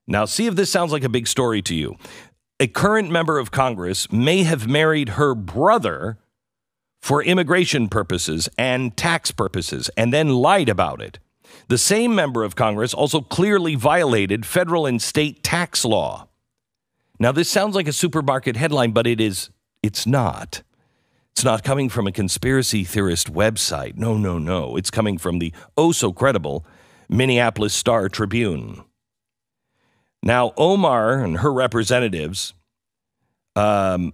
Now, see if this sounds like a big story to you. A current member of Congress may have married her brother for immigration purposes and tax purposes and then lied about it. The same member of Congress also clearly violated federal and state tax law. Now, this sounds like a supermarket headline, but it's not. It's not coming from a conspiracy theorist website. No. It's coming from the oh-so-credible Minneapolis Star-Tribune. Now, Omar and her representatives, the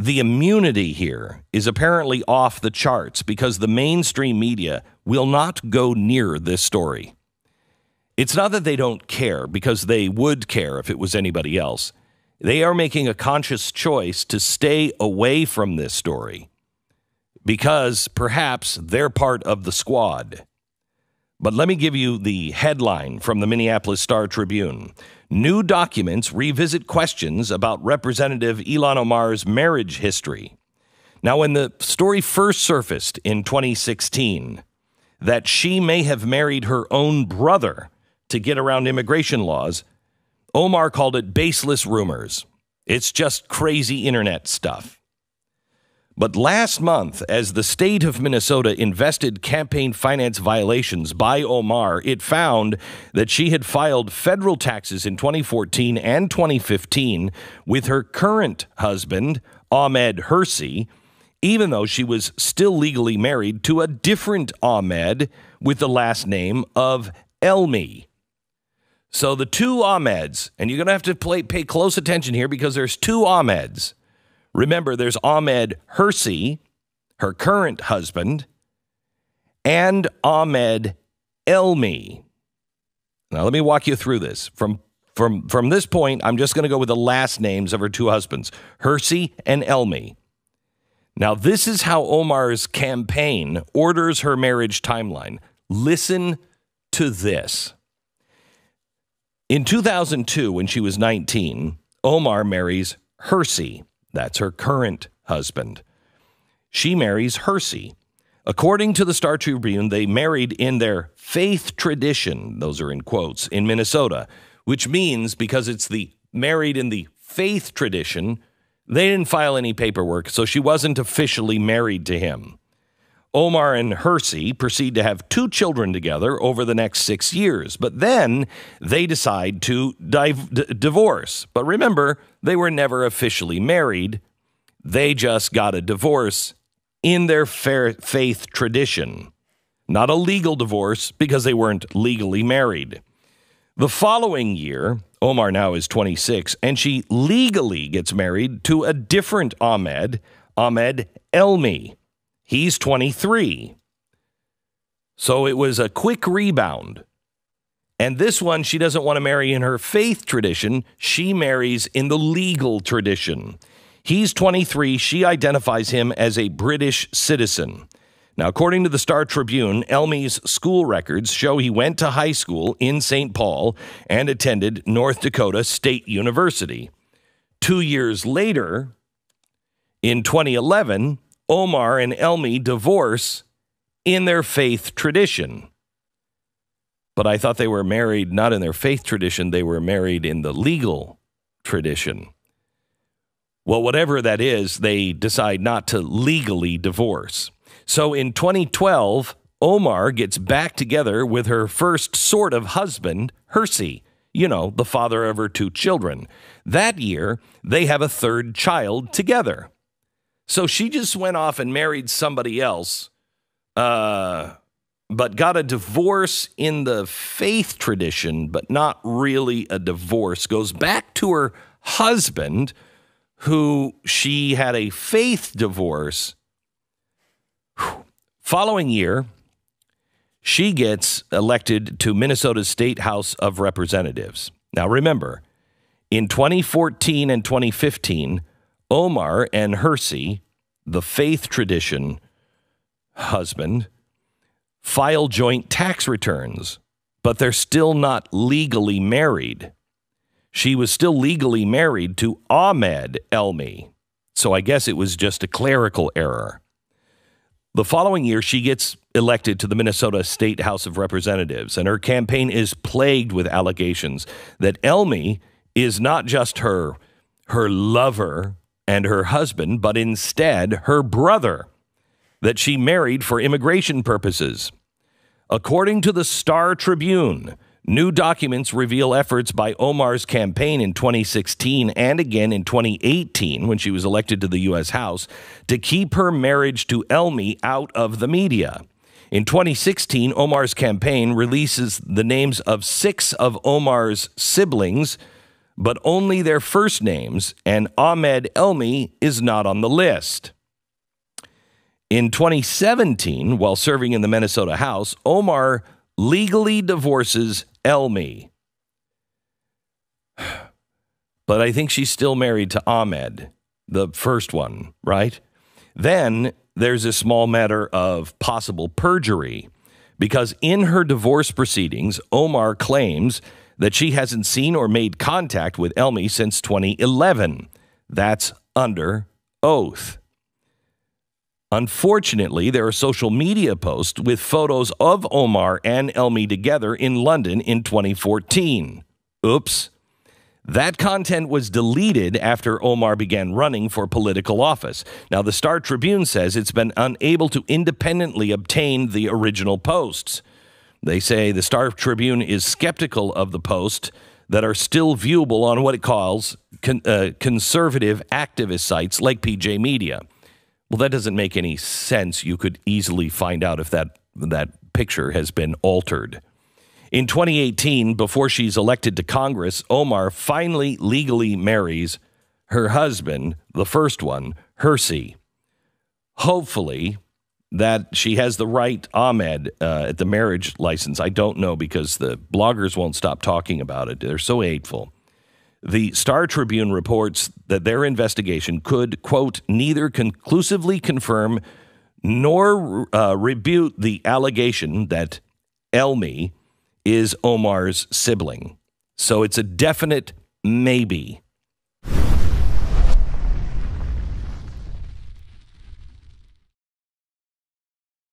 immunity here is apparently off the charts because the mainstream media will not go near this story. It's not that they don't care, because they would care if it was anybody else. They are making a conscious choice to stay away from this story because perhaps they're part of the squad. But let me give you the headline from the Minneapolis Star-Tribune. New documents revisit questions about Representative Ilhan Omar's marriage history. Now, when the story first surfaced in 2016 that she may have married her own brother to get around immigration laws, Omar called it baseless rumors. It's just crazy internet stuff. But last month, as the state of Minnesota invested campaign finance violations by Omar, it found that she had filed federal taxes in 2014 and 2015 with her current husband, Ahmed Hersey, even though she was still legally married to a different Ahmed with the last name of Elmi. So the two Ahmeds, and you're going to have to pay close attention here because there's two Ahmeds. Remember, there's Ahmed Hersey, her current husband, and Ahmed Elmi. Now, let me walk you through this. From this point, I'm just going to go with the last names of her two husbands, Hersey and Elmi. Now, this is how Omar's campaign orders her marriage timeline. Listen to this. In 2002, when she was 19, Omar marries Hersey. That's her current husband. She marries Hersey. According to the Star Tribune, they married in their faith tradition, those are in quotes, in Minnesota, which means because it's the married in the faith tradition, they didn't file any paperwork, so she wasn't officially married to him. Omar and Hersey proceed to have 2 children together over the next 6 years, but then they decide to divorce. But remember, they were never officially married. They just got a divorce in their faith tradition. Not a legal divorce because they weren't legally married. The following year, Omar now is 26, and she legally gets married to a different Ahmed Elmi. He's 23. So it was a quick rebound. And this one, she doesn't want to marry in her faith tradition. She marries in the legal tradition. He's 23. She identifies him as a British citizen. Now, according to the Star Tribune, Elmi's school records show he went to high school in St. Paul and attended North Dakota State University. 2 years later, in 2011, Omar and Elmi divorce in their faith tradition. But I thought they were married not in their faith tradition, they were married in the legal tradition. Well, whatever that is, they decide not to legally divorce. So in 2012, Omar gets back together with her first sort of husband, Hersey, the father of her 2 children. That year, they have a 3rd child together. So she just went off and married somebody else, but got a divorce in the faith tradition, but not really a divorce. Goes back to her husband, who she had a faith divorce. Following year, she gets elected to Minnesota's State House of Representatives. Now, remember, in 2014 and 2015, Omar and Hersey, the faith tradition husband, file joint tax returns, but they're still not legally married. She was still legally married to Ahmed Elmi, so I guess it was just a clerical error. The following year, she gets elected to the Minnesota State House of Representatives, and her campaign is plagued with allegations that Elmi is not just her lover and her husband, but instead her brother, that she married for immigration purposes. According to the Star Tribune, new documents reveal efforts by Omar's campaign in 2016 and again in 2018, when she was elected to the U.S. House, to keep her marriage to Elmi out of the media. In 2016, Omar's campaign releases the names of 6 of Omar's siblings, but only their first names, and Ahmed Elmi is not on the list. In 2017, while serving in the Minnesota House, Omar legally divorces Elmi. But I think she's still married to Ahmed, the first one, right? Then there's a small matter of possible perjury, because in her divorce proceedings, Omar claims that she hasn't seen or made contact with Elmi since 2011. That's under oath. Unfortunately, there are social media posts with photos of Omar and Elmi together in London in 2014. Oops. That content was deleted after Omar began running for political office. Now, the Star Tribune says it's been unable to independently obtain the original posts. They say the Star Tribune is skeptical of the posts that are still viewable on what it calls conservative activist sites like PJ Media. Well, that doesn't make any sense. You could easily find out if that picture has been altered. In 2018, before she's elected to Congress, Omar finally legally marries her husband, the first one, Hersey. Hopefully that she has the right Ahmed at the marriage license. I don't know, because the bloggers won't stop talking about it. They're so hateful. The Star Tribune reports that their investigation could, quote, neither conclusively confirm nor rebut the allegation that Elmi is Omar's sibling. So it's a definite maybe.